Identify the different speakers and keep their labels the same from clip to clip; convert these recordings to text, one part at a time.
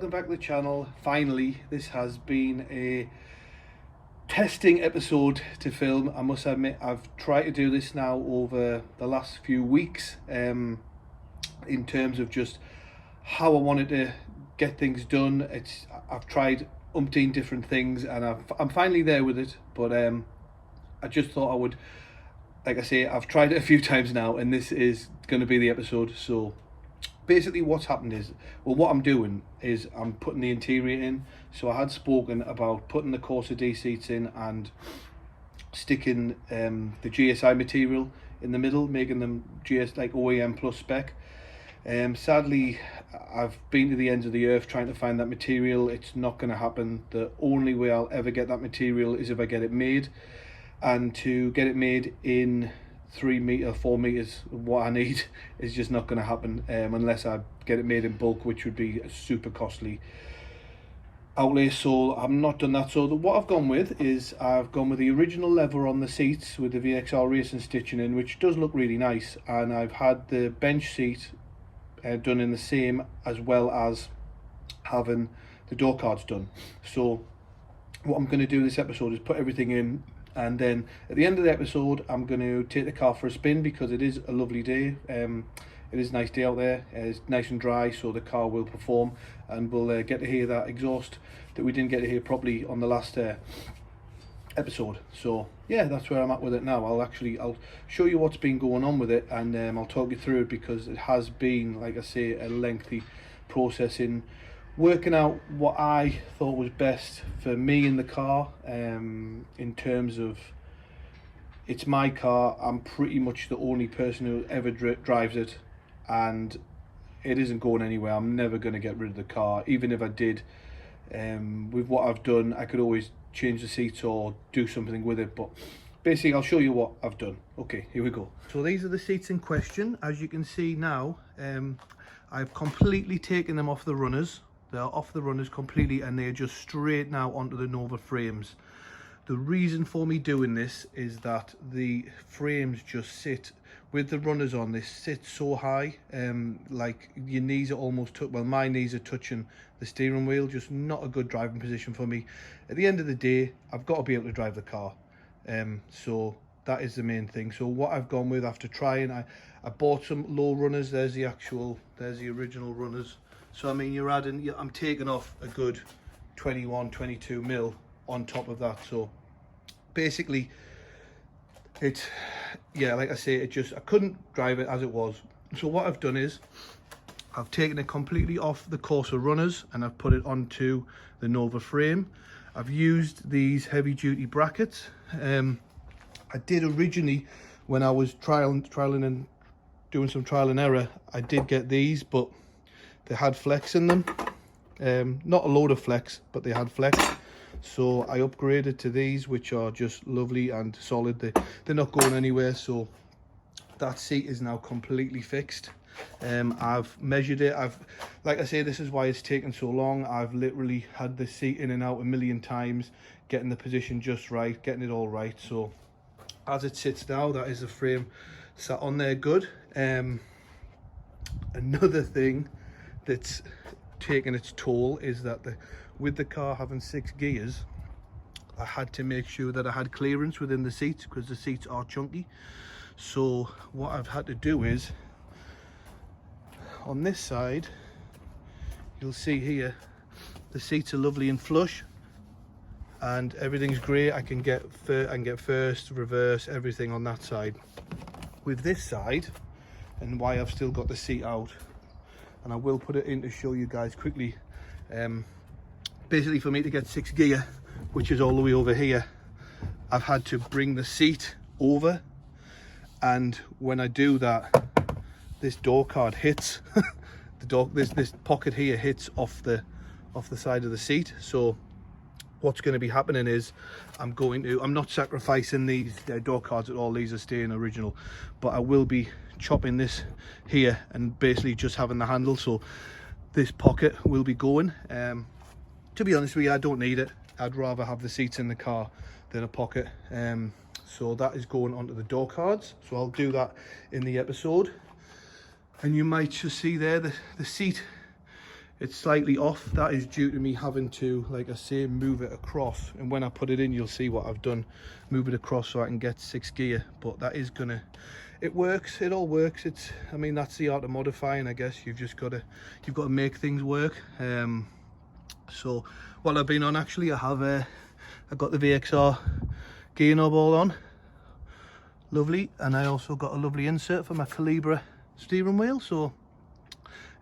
Speaker 1: welcome back to the channel. Finally, this has been a testing episode to film. I must admit, I've tried to do this now over the last few weeks in terms of just how I wanted to get things done. I've tried umpteen different things and I'm finally there with it, but I just thought I would, like I say, I've tried it a few times now and this is going to be the episode. So basically what's happened is, well, what I'm doing is I'm putting the interior in. So I had spoken about putting the Corsa D seats in and sticking the GSI material in the middle, making them like OEM plus spec. Sadly, I've been to the ends of the earth trying to find that material. It's not going to happen. The only way I'll ever get that material is if I get it made, and to get it made in 3 meter 4 meters, what I need is just not going to happen unless I get it made in bulk, which would be a super costly outlay. So I've not done that. So what I've gone with is I've gone with the original leather on the seats with the VXR racing stitching in, which does look really nice, and I've had the bench seat done in the same, as well as having the door cards done. So what I'm going to do in this episode is put everything in, and then at the end of the episode I'm going to take the car for a spin because it is a lovely day. It is a nice day out there. It's nice and dry, so the car will perform, and we'll get to hear that exhaust that we didn't get to hear properly on the last episode. So yeah, that's where I'm at with it now. I'll show you what's been going on with it, and I'll talk you through it, because it has been, like I say, a lengthy process in working out what I thought was best for me in the car. In terms of, it's my car, I'm pretty much the only person who ever drives it, and it isn't going anywhere. I'm never going to get rid of the car. Even if I did, with what I've done, I could always change the seats or do something with it, but basically I'll show you what I've done. Okay, here we go. So these are the seats in question. As you can see now, I've completely taken them off the runners. They're off the runners completely, and they're just straight now onto the Nova frames. The reason for me doing this is that the frames just sit with the runners on. They sit so high, like your knees are almost well, my knees are touching the steering wheel. Just not a good driving position for me. At the end of the day, I've got to be able to drive the car, so that is the main thing. So what I've gone with after trying, I bought some low runners. There's the original runners. So I mean, I'm taking off a good 21, 22 mil on top of that. So basically, like I say, I couldn't drive it as it was. So what I've done is I've taken it completely off the Corsa runners and I've put it onto the Nova frame. I've used these heavy duty brackets. I did originally, when I was trialing and doing some trial and error, I did get these, but they had flex in them. Not a load of flex, but they had flex. So I upgraded to these, which are just lovely and solid. They're not going anywhere. So that seat is now completely fixed. I've measured it. Like I say, this is why it's taken so long. I've literally had the seat in and out a million times, getting the position just right, getting it all right. So as it sits now, that is the frame sat on there good. Another thing that's taken its toll is that with the car having 6 gears, I had to make sure that I had clearance within the seats, because the seats are chunky. So what I've had to do is, on this side, you'll see here, the seats are lovely and flush and everything's great. I can get first, reverse, everything on that side. With this side, and why I've still got the seat out, and I will put it in to show you guys quickly. Basically, for me to get 6 gear, which is all the way over here, I've had to bring the seat over, and when I do that, this door card hits this pocket here hits off the side of the seat. So what's going to be happening is I'm not sacrificing these door cards at all. These are staying original, but I will be chopping this here and basically just having the handle. So this pocket will be going. To be honest with you, I don't need it. I'd rather have the seats in the car than a pocket. So that is going onto the door cards. So I'll do that in the episode. And you might just see there the seat it's slightly off. That is due to me having to, like I say, move it across, and when I put it in you'll see what I've done, move it across so I can get 6 gear. But that is gonna, it works, it all works. It's, I mean, that's the art of modifying, I guess. You've got to make things work. So while I've been on, actually, I got the VXR gear knob all on, lovely, and I also got a lovely insert for my Calibra steering wheel. So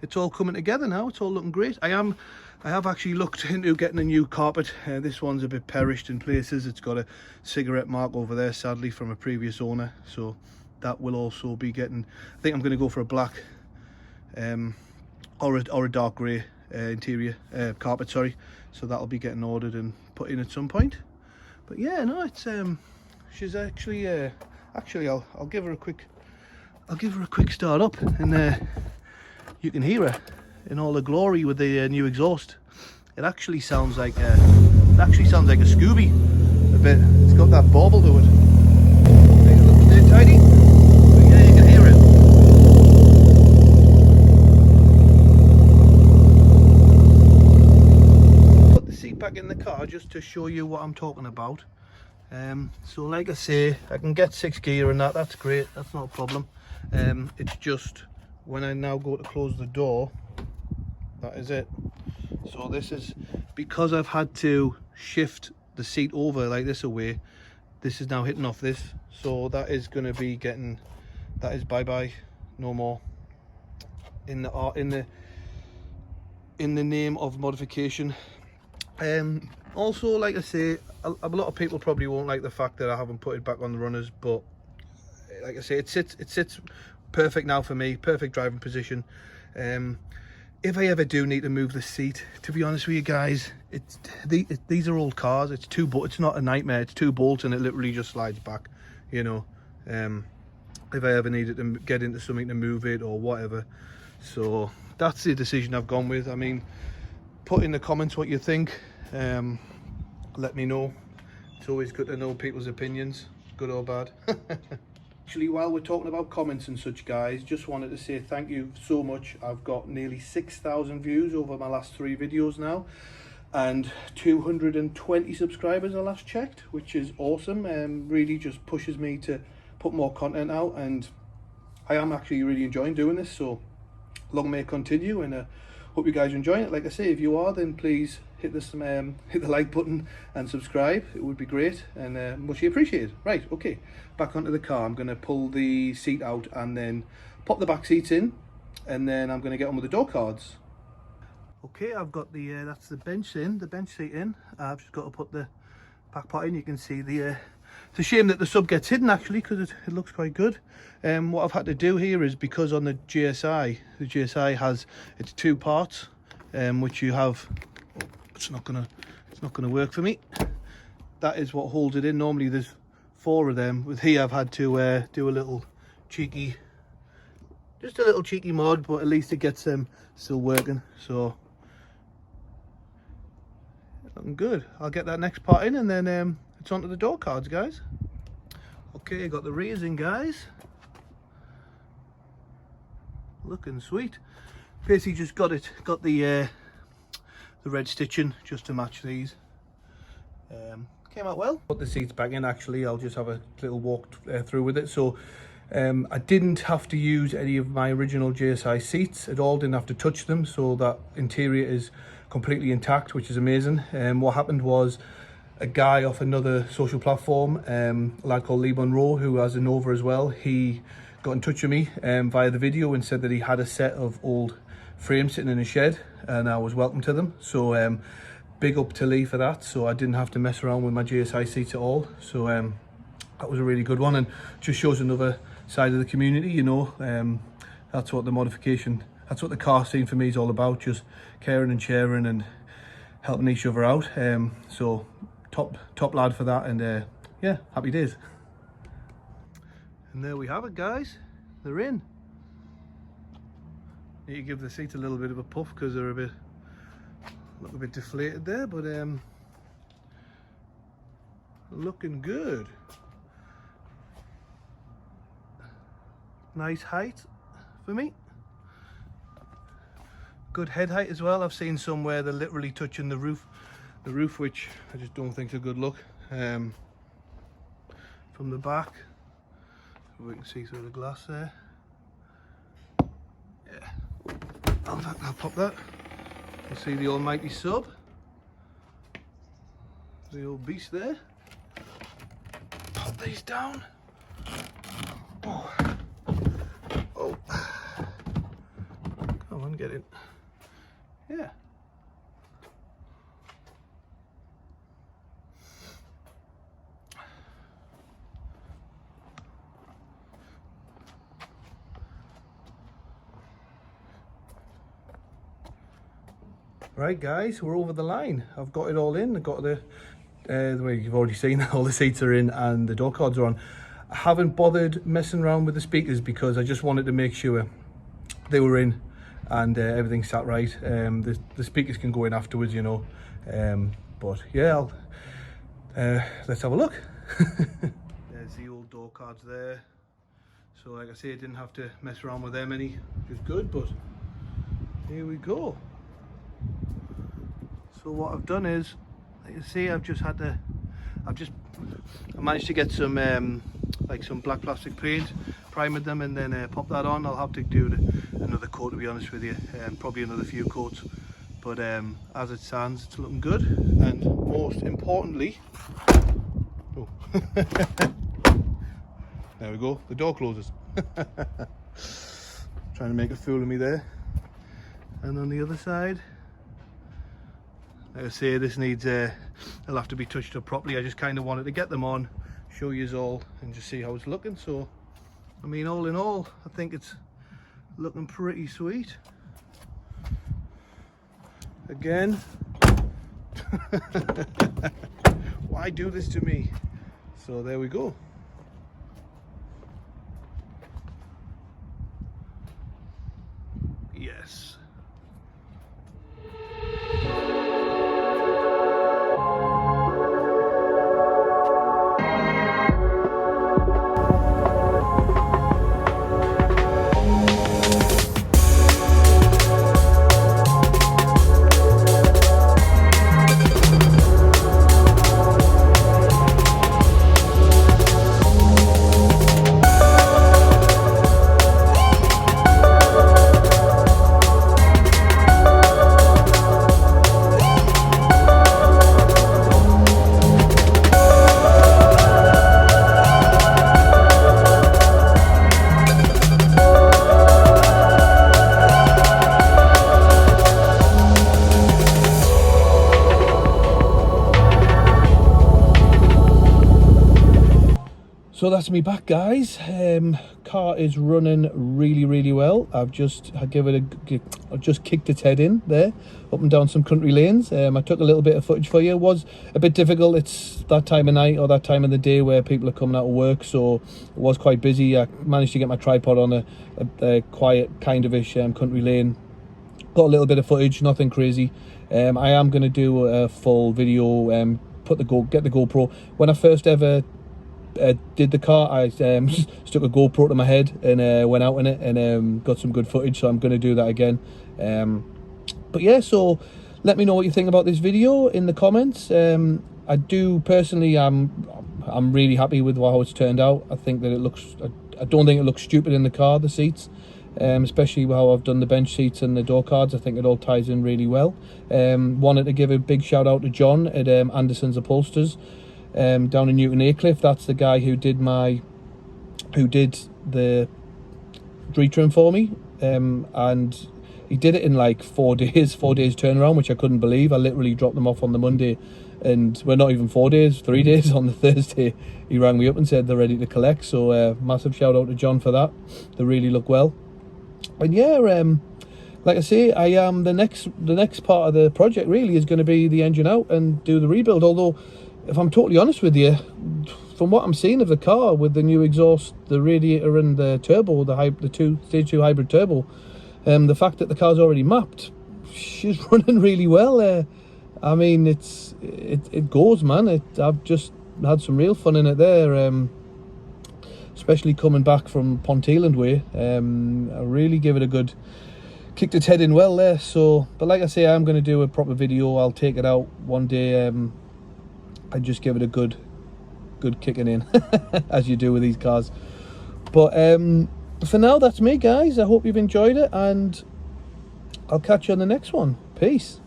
Speaker 1: it's all coming together now. It's all looking great. I have actually looked into getting a new carpet. This one's a bit perished in places. It's got a cigarette mark over there, sadly, from a previous owner. So that will also be getting, I think I'm going to go for a black or a dark grey interior carpet, sorry. So that'll be getting ordered and put in at some point. But yeah, no, it's she's actually I'll give her a quick start up, and you can hear her in all the glory with the new exhaust. It actually sounds like a Scooby a bit. It's got that bauble to it. Make it look a bit tidy, but yeah, you can hear it. Put the seat back in the car just to show you what I'm talking about. So like I say, I can get 6 gear and that's great, that's not a problem. It's just when I now go to close the door, that is it. So this is because I've had to shift the seat over like this away. This is now hitting off this, so that is going to be getting, that is bye bye, no more. In the name of modification. Also, like I say, a lot of people probably won't like the fact that I haven't put it back on the runners, but like I say, it sits perfect now for me, perfect driving position. If I ever do need to move the seat, to be honest with you guys, these are old cars. It's not a nightmare. It's 2 bolts and it literally just slides back, you know. If I ever needed to get into something to move it or whatever. So that's the decision I've gone with. I mean, put in the comments what you think. Let me know. It's always good to know people's opinions, good or bad. Actually, while we're talking about comments and such, guys, just wanted to say thank you so much. I've got nearly 6,000 views over my last 3 videos now, and 220 subscribers I last checked, which is awesome. Really just pushes me to put more content out, and I am actually really enjoying doing this, so long may it continue, and hope you guys are enjoying it. Like I say, if you are, then please hit the like button and subscribe. It would be great and muchly appreciated. Right, okay, back onto the car. I'm going to pull the seat out and then pop the back seats in, and then I'm going to get on with the door cards. Okay, I've got the that's the bench seat in. I've just got to put the back part in. You can see the it's a shame that the sub gets hidden, actually, because it looks quite good. What I've had to do here is, because on the GSI has its 2 parts, which you have. Oh, it's not gonna work for me. That is what holds it in. Normally there's 4 of them. With here I've had to do a little cheeky mod, but at least it gets them still working. So looking good. I'll get that next part in, and then it's onto the door cards, guys. Okay, got the rears in, guys. Looking sweet. Basically just got the red stitching just to match these. Came out well. Put the seats back in. Actually, I'll just have a little walk through with it. So I didn't have to use any of my original GSI seats at all, didn't have to touch them, so that interior is completely intact, which is amazing. What happened was, a guy off another social platform, a lad called Lee Monroe, who has a Nova as well, he got in touch with me via the video and said that he had a set of old frames sitting in his shed, and I was welcome to them. So big up to Lee for that. So I didn't have to mess around with my GSI seats at all. So that was a really good one, and just shows another side of the community, you know. That's what the modification, that's what the car scene for me is all about, just caring and sharing and helping each other out. So top lad for that, and yeah, happy days. And there we have it, guys, they're in. Need to give the seats a little bit of a puff because they're look a bit deflated there, but looking good. Nice height for me. good head height as well. I've seen some where they're literally touching the roof, which I just don't think is a good look. From the back, we can see through the glass there. Yeah, I'll pop that. You see the almighty sub, the old beast there. Pop these down. Oh, oh, come on, get in. Yeah. Right guys, we're over the line. I've got it all in. I've got the way you've already seen, all the seats are in and the door cards are on. I haven't bothered messing around with the speakers because I just wanted to make sure they were in and everything sat right. The speakers can go in afterwards, you know. But yeah, let's have a look. There's the old door cards there. So like I say, I didn't have to mess around with them any, which is good, but here we go. So what I've done is, like you see, I managed to get some like some black plastic paint, primed them, and then pop that on. I'll have to do another coat, to be honest with you, probably another few coats, but as it stands, it's looking good. And most importantly, oh, there we go, the door closes. Trying to make a fool of me there. And on the other side, like I say, this needs it'll have to be touched up properly. I just kind of wanted to get them on, show you all, and just see how it's looking. So I mean, all in all, I think it's looking pretty sweet. Again, why do this to me? So there we go. Yes. So that's me back, guys. Car is running really well. I've just kicked its head in there, up and down some country lanes. I took a little bit of footage for you. It was a bit difficult. It's that time of night or that time of the day where people are coming out of work, so it was quite busy. I managed to get my tripod on a quiet kind of ish country lane. Got a little bit of footage, nothing crazy. I am going to do a full video, get the GoPro. When I first ever did the car, I stuck a GoPro to my head and went out in it and got some good footage, so I'm going to do that again. But yeah, so let me know what you think about this video in the comments. I do personally, I'm really happy with how it's turned out. I think that it looks, I don't think it looks stupid in the car, the seats, especially how I've done the bench seats and the door cards. I think it all ties in really well. Wanted to give a big shout out to John at Anderson's Upholsters down in Newton Aycliffe. That's the guy who did the retrim for me, and he did it in like 4 days turnaround, which I couldn't believe. I literally dropped them off on the Monday, and we're not even 4 days, 3 days. On the Thursday he rang me up and said they're ready to collect. So massive shout out to John for that. They really look well. And yeah, like I say, the next part of the project really is going to be the engine out and do the rebuild. Although, if I'm totally honest with you, from what I'm seeing of the car with the new exhaust, the radiator and the turbo, the stage 2 hybrid turbo, the fact that the car's already mapped, she's running really well. I mean, it goes, man. I've just had some real fun in it there, especially coming back from Ponteland way. I really give it a good kicked its head in well there. So, but like I say, I'm going to do a proper video. I'll take it out one day and just give it a good kicking in as you do with these cars. But for now, that's me, guys. I hope you've enjoyed it, and I'll catch you on the next one. Peace.